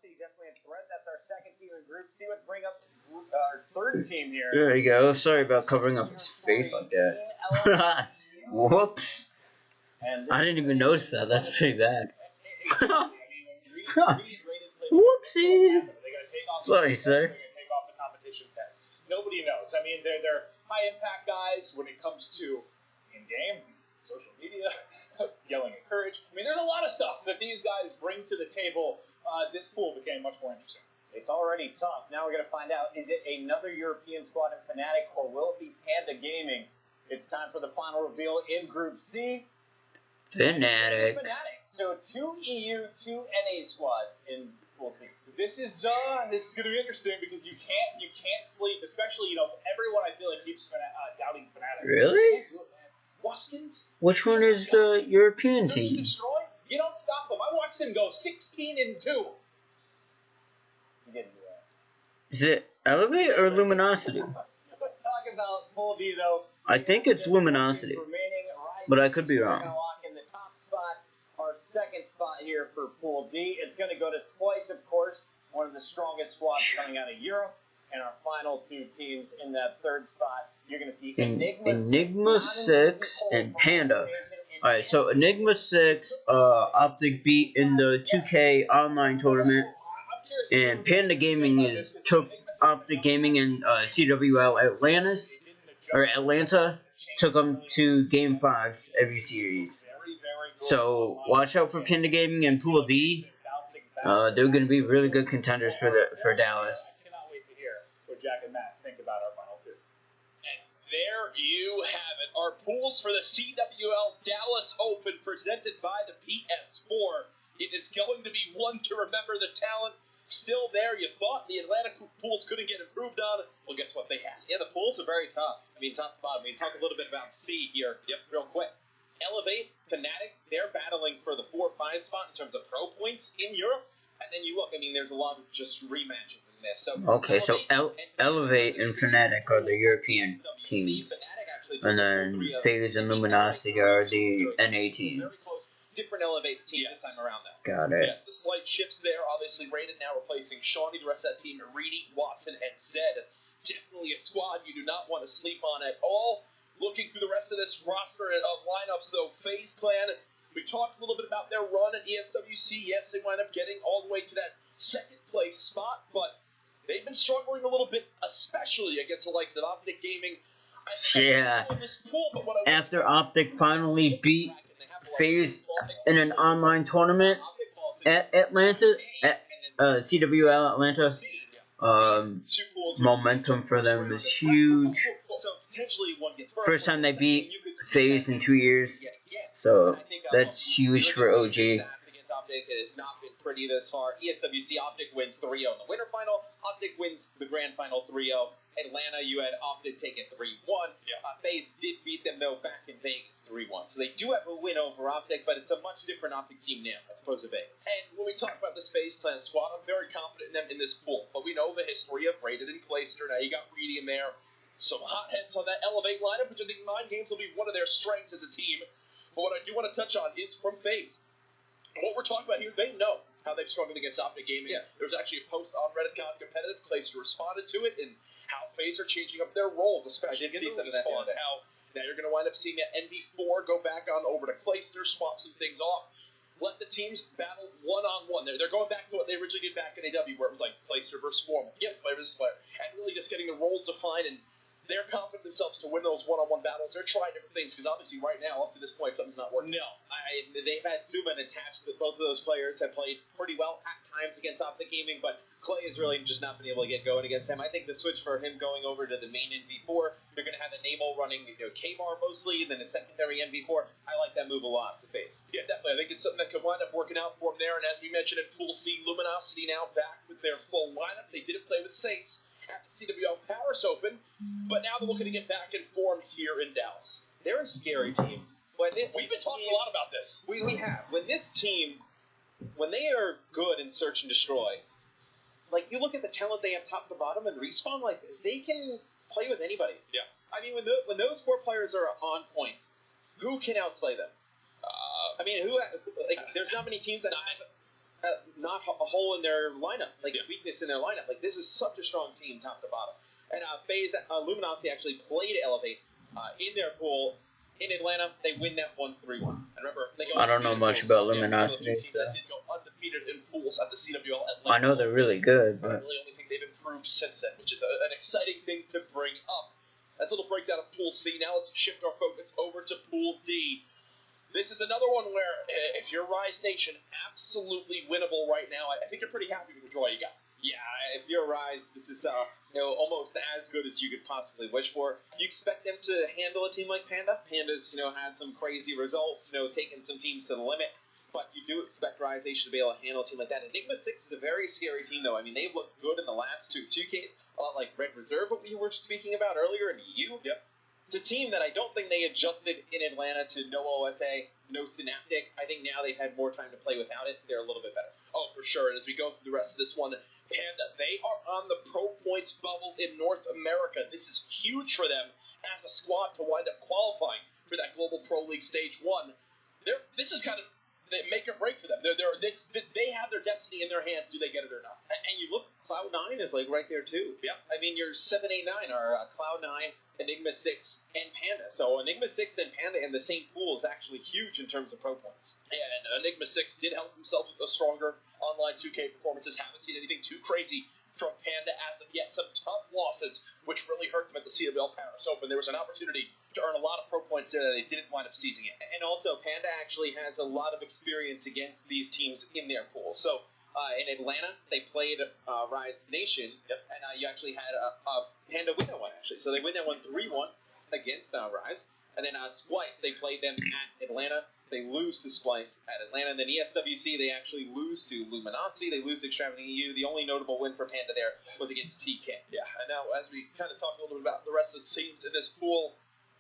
Luminosity definitely a threat. That's our second team in Group C. Let's bring up our third team here. There you go. Sorry about covering up his face like that. Whoops. I didn't even notice that. That's pretty bad. Whoopsies. Sorry, sir. Nobody knows. I mean, they're high impact guys when it comes to in-game, social media, yelling at courage. I mean, there's a lot of stuff that these guys bring to the table. This pool became much more interesting. It's already tough. Now we're going to find out, is it another European squad in Fnatic, or will it be Panda Gaming? It's time for the final reveal in Group C. Fnatic. So 2 EU, 2 NA squads in Pool C. This is going to be interesting because you can't sleep, especially everyone I feel like keeps doubting Fnatic. Really? Waskins? Which one is the European Search and team? Destroy? You don't stop them. I watched them go 16-2. You didn't do that. Is it Elevate or Luminosity? Let's talk about Pool B though. I think it's Luminosity, but I could be We're wrong. going to lock in the top spot. Our second spot here for Pool D. It's going to go to Splice, of course, one of the strongest squads coming out of Europe. And our final two teams in that third spot, you're going to see Enigma 6 and Panda. Alright, so Enigma 6, Optic beat in the 2K online tournament. And Panda Gaming took Optic Gaming and CWL Atlanta. Took them to Game 5 every series. So watch out for Panda Gaming and Pool D. They're going to be really good contenders for Dallas. Cannot wait to hear what Jack and Matt think about our final two. And there you have it. Our pools for the CWL Dallas Open presented by the PS4. It is going to be one to remember. The talent still there. You thought the Atlanta pools couldn't get improved on. Well, guess what? They have. Yeah, the pools are very tough. I mean, top to bottom. I mean, talk a little bit about C here. Yep. Real quick. Elevate, Fnatic, they're battling for the 4-5 spot in terms of pro points in Europe. And then you look, I mean, there's a lot of just rematches in this. So okay, so Elevate and Fnatic are the European teams. And then FaZe and Luminosity are the NA teams. Different Elevate team this time around, though. Got it. Yes, the slight shifts there. Obviously, Raiden now replacing Shawnee. The rest of that team, Reedy, Watson, and Zed. Definitely a squad you do not want to sleep on at all. Looking through the rest of this roster of lineups, though, FaZe Clan, we talked a little bit about their run at ESWC. Yes, they wind up getting all the way to that second place spot, but they've been struggling a little bit, especially against the likes of Optic Gaming. Yeah. After Optic finally beat FaZe in an online tournament at Atlanta, at CWL Atlanta, momentum for them is huge. First time they beat FaZe in 2 years, so that's huge for OG. It has not been pretty this far. ESWC Optic wins 3-0 in the winter final. Optic wins the grand final 3-0. Atlanta, you had Optic take it 3-1. FaZe did beat them, though, back in Vegas 3-1. So they do have a win over Optic, but it's a much different Optic team now as opposed to Vegas. And when we talk about this FaZe Clan squad, I'm very confident in them in this pool. But we know the history of Raiden and Clayster. Now you got Reedy in there. Some hotheads on that Elevate lineup, which I think Mind Games will be one of their strengths as a team. But what I do want to touch on is from FaZe. What we're talking about here, they know how they've struggled against Optic Gaming. Yeah. There was actually a post on Reddit Gone Competitive. Clayster responded to it, and how FaZe are changing up their roles, especially in the response. How now you're going to wind up seeing that NV4 go back on over to Clayster, swap some things off. Let the teams battle one-on-one. They're going back to what they originally did back in AW, where it was like Clayster versus Swarm, yes, player versus player, and really just getting the roles defined, and they're confident themselves to win those one-on-one battles. They're trying different things, because obviously right now, up to this point, something's not working. No. They've had Zuman attached. Both of those players have played pretty well at times against Optic Gaming, but Clay has really just not been able to get going against him. I think the switch for him going over to the main NV4, they're going to have a Namo running K-Bar mostly, then a secondary NV4. I like that move a lot for FaZe. Yeah, definitely. I think it's something that could wind up working out for him there, and as we mentioned in Pool C, Luminosity now back with their full lineup. They didn't play with Saints at the CWL Paris Open, but now they're looking to get back in form here in Dallas. They're a scary team. We've been talking a lot about this. We have. When this team, when they are good in Search and Destroy, like, you look at the talent they have top to bottom and Respawn, like, they can play with anybody. Yeah. I mean, when those four players are on point, who can outslay them? I mean, there's not many teams that have not a hole in their lineup, like a weakness in their lineup. Like, this is such a strong team, top to bottom. And FaZe Luminosity actually played Elevate in their pool in Atlanta. They win that one 3-1. And remember, I don't know much about Luminosity. Teams that did go undefeated in pools at the CWL Atlanta. I know they're really good, but I really only think they've improved since then, which is an exciting thing to bring up. That's a little breakdown of Pool C. Now let's shift our focus over to Pool D. This is another one where, if you're Rise Nation, absolutely winnable right now. I think you're pretty happy with the draw you got. Yeah, if you're Rise, this is almost as good as you could possibly wish for. You expect them to handle a team like Panda. Panda's had some crazy results, taking some teams to the limit. But you do expect Rise Nation to be able to handle a team like that. Enigma 6 is a very scary team, though. I mean, they've looked good in the last two 2Ks. A lot like Red Reserve, what we were speaking about earlier in EU. Yep. It's a team that I don't think they adjusted in Atlanta to no OSA, no Synaptic. I think now they've had more time to play without it. They're a little bit better. Oh, for sure. And as we go through the rest of this one, Panda, they are on the Pro Points bubble in North America. This is huge for them as a squad to wind up qualifying for that Global Pro League Stage 1. This is kind of make or break for them. They have their destiny in their hands. Do they get it or not? And you look, Cloud9 is like right there too. Yeah. I mean, your 7, 8, 9 are Cloud9, Enigma 6, and Panda. So Enigma 6 and Panda in the same pool is actually huge in terms of pro points. Yeah, and Enigma 6 did help himself with a stronger online 2K performances. Haven't seen anything too crazy from Panda as of yet. Some tough losses, which really hurt them at the CWL Paris Open. There was an opportunity to earn a lot of pro points there that they didn't wind up seizing it. And also, Panda actually has a lot of experience against these teams in their pool. So in Atlanta, they played Rise Nation, and you actually had Panda win that one, actually. So they win that one 3-1 against Rise. And then Splice, they played them at Atlanta. They lose to Splice at Atlanta. And then ESWC, they actually lose to Luminosity. They lose to Extravagant EU. The only notable win for Panda there was against TK. Yeah, and now as we kind of talk a little bit about the rest of the teams in this pool,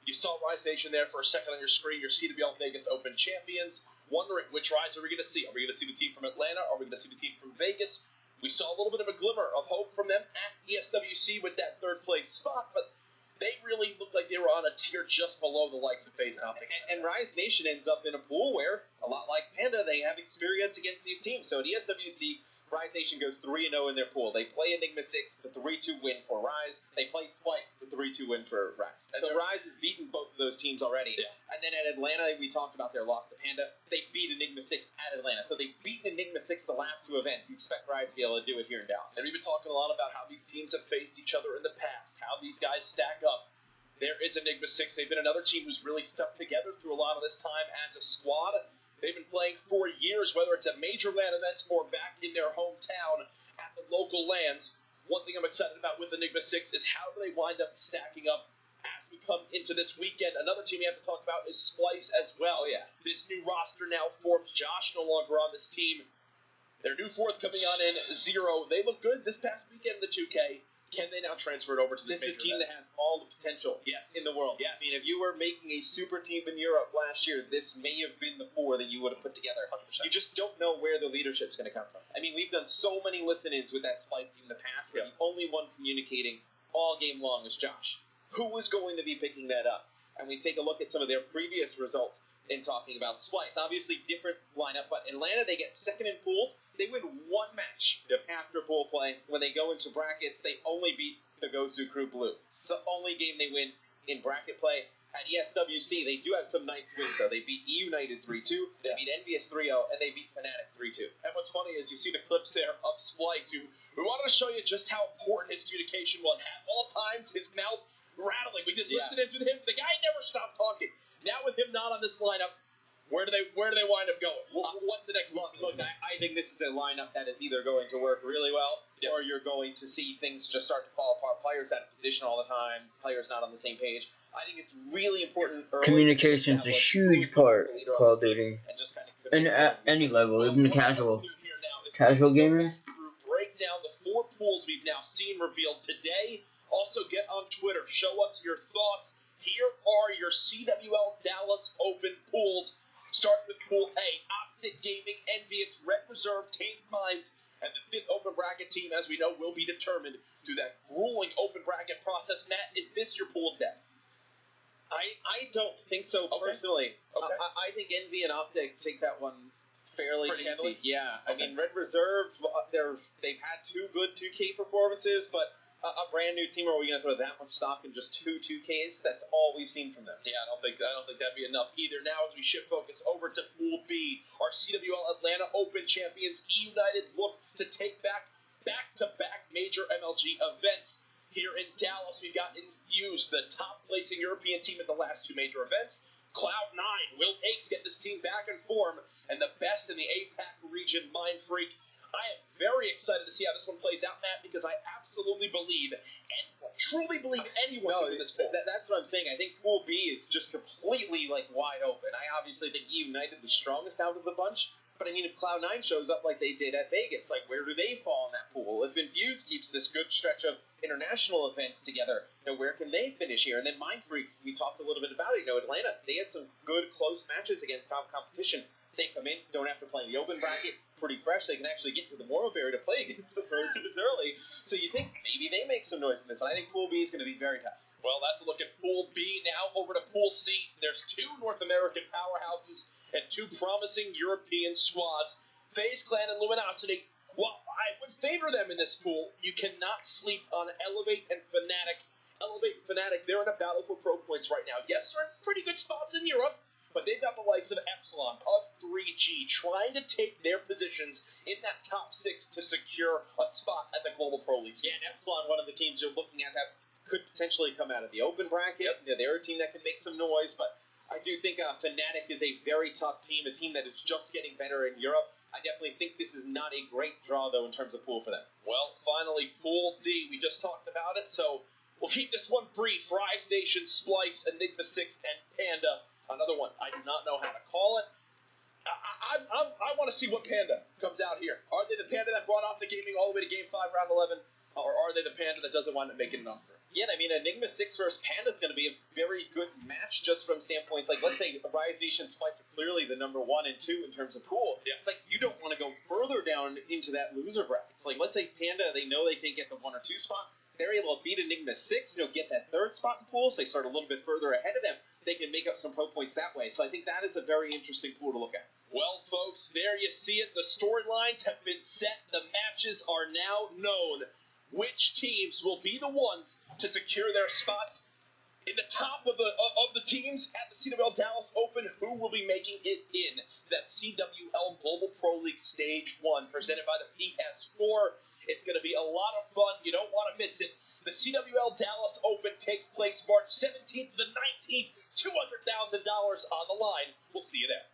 you saw Rise Nation there for a second on your screen, your CWL Vegas Open champions. Wondering which Rise are we going to see? Are we going to see the team from Atlanta? Are we going to see the team from Vegas? We saw a little bit of a glimmer of hope from them at ESWC with that third place spot, but they really looked like they were on a tier just below the likes of FaZe and Optic. And Rise Nation ends up in a pool where, a lot like Panda, they have experience against these teams. So at ESWC, Rise Nation goes 3-0 in their pool. They play Enigma 6. It's a 3-2 win for Rise. They play Splice. It's a 3-2 win for Rise. So Rise has beaten both of those teams already. Yeah. And then at Atlanta, we talked about their loss to Panda. They beat Enigma 6 at Atlanta. So they've beaten Enigma 6 the last two events. You expect Rise to be able to do it here in Dallas. And we've been talking a lot about how these teams have faced each other in the past, how these guys stack up. There is Enigma 6. They've been another team who's really stuck together through a lot of this time as a squad. They've been playing for years, whether it's at major LAN events or back in their hometown at the local LANs. One thing I'm excited about with Enigma 6 is how do they wind up stacking up as we come into this weekend. Another team we have to talk about is Splice as well. Oh, yeah. This new roster now formed. Josh no longer on this team. Their new fourth coming on in, Zero. They look good this past weekend in the 2K. Can they now transfer it over to this is a team that has all the potential in the world? Yes. I mean, if you were making a super team in Europe last year, this may have been the four that you would have put together. 100%. You just don't know where the leadership's going to come from. I mean, we've done so many listen-ins with that Splice team in the past, but the only one communicating all game long was Josh. Who was going to be picking that up? And we take a look at some of their previous results in talking about Splice. Obviously, different lineup, but Atlanta, they get second in pools. They win one match after pool play. When they go into brackets, they only beat the Gosu Crew Blue. It's the only game they win in bracket play. At ESWC, they do have some nice wins, though. They beat E United 3-2, they beat Envious 3-0, and they beat Fnatic 3-2. And what's funny is you see the clips there of Splice. We wanted to show you just how important his communication was. At all times, his mouth rattling. We did listen-ins with him. The guy never stopped talking. Now with him not on this lineup, where do they wind up going? What's the next month? Look, I think this is a lineup that is either going to work really well, or you're going to see things just start to fall apart. Players out of position all the time. Players not on the same page. I think it's really important. Communication's a huge part of Call of Duty. And at any level, even the casual gamers. Break down the 4 pools we've now seen revealed today. Also, get on Twitter. Show us your thoughts. Here are your CWL Dallas Open pools. Starting with Pool A, Optic Gaming, Envious, Red Reserve, Tainted Minds, and the 5th open bracket team, as we know, will be determined through that grueling open bracket process. Matt, is this your pool of death? I don't think so, personally. Okay. I think Envy and Optic take that one fairly Pretty easy. handily? Yeah, I Okay. mean, Red Reserve, they've had 2 good 2K performances, but a brand new team, are we going to throw that much stock in just 2 2Ks? That's all we've seen from them. Yeah, I don't think that'd be enough either. Now, as we shift focus over to Pool B, our CWL Atlanta Open champions, E United, look to take back-to-back major MLG events. Here in Dallas, we've got Infused, the top-placing European team at the last 2 major events. Cloud9, will Ace get this team back in form? And the best in the APAC region, Mind Freak. I am very excited to see how this one plays out, Matt, because I absolutely believe, and truly believe anyone can win this pool. That's what I'm saying. I think Pool B is just completely, wide open. I obviously think E United the strongest out of the bunch, but I mean, if Cloud9 shows up like they did at Vegas, where do they fall in that pool? If Infused keeps this good stretch of international events together, where can they finish here? And then Mind Freak, we talked a little bit about it. Atlanta, they had some good close matches against top competition. They come in, don't have to play in the open bracket, pretty fresh. They can actually get to the Morrow Berry to play against the pro teams early. So you think maybe they make some noise in this one. I think Pool B is going to be very tough. Well, that's a look at Pool B. Now over to Pool C. There's 2 North American powerhouses and 2 promising European squads. FaZe Clan and Luminosity. Well, I would favor them in this pool. You cannot sleep on Elevate and Fnatic. Elevate and Fnatic, they're in a battle for pro points right now. Yes, they're in pretty good spots in Europe, but they've got the likes of Epsilon, of 3G, trying to take their positions in that top 6 to secure a spot at the Global Pro League. Yeah, and Epsilon, one of the teams you're looking at that could potentially come out of the open bracket. Yep. They're a team that can make some noise, but I do think Fnatic is a very tough team, a team that is just getting better in Europe. I definitely think this is not a great draw, though, in terms of pool for them. Well, finally, Pool D. We just talked about it, so we'll keep this one brief. Rise Nation, Splice, Enigma 6, and Panda. Another one I do not know how to call it. I want to see what Panda comes out here. Are they the Panda that brought off the gaming all the way to Game 5, Round 11? Or are they the Panda that doesn't wind up making it on through? Yeah, I mean, Enigma 6 versus Panda is going to be a very good match just from standpoints. Let's say Rise Nation Splice are clearly the number 1 and 2 in terms of pool. Yeah. It's you don't want to go further down into that loser bracket. It's let's say Panda, they know they can get the 1 or 2 spot. They're able to beat Enigma 6, get that 3rd spot in pool, so they start a little bit further ahead of them. They can make up some pro points that way. So I think that is a very interesting pool to look at. Well, folks, there you see it. The storylines have been set. The matches are now known. Which teams will be the ones to secure their spots in the top of the teams at the CWL Dallas Open? Who will be making it in that CWL Global Pro League Stage 1 presented by the PS4? It's going to be a lot of fun. You don't want to miss it. The CWL Dallas Open takes place March 17th to the 19th. $200,000 on the line. We'll see you there.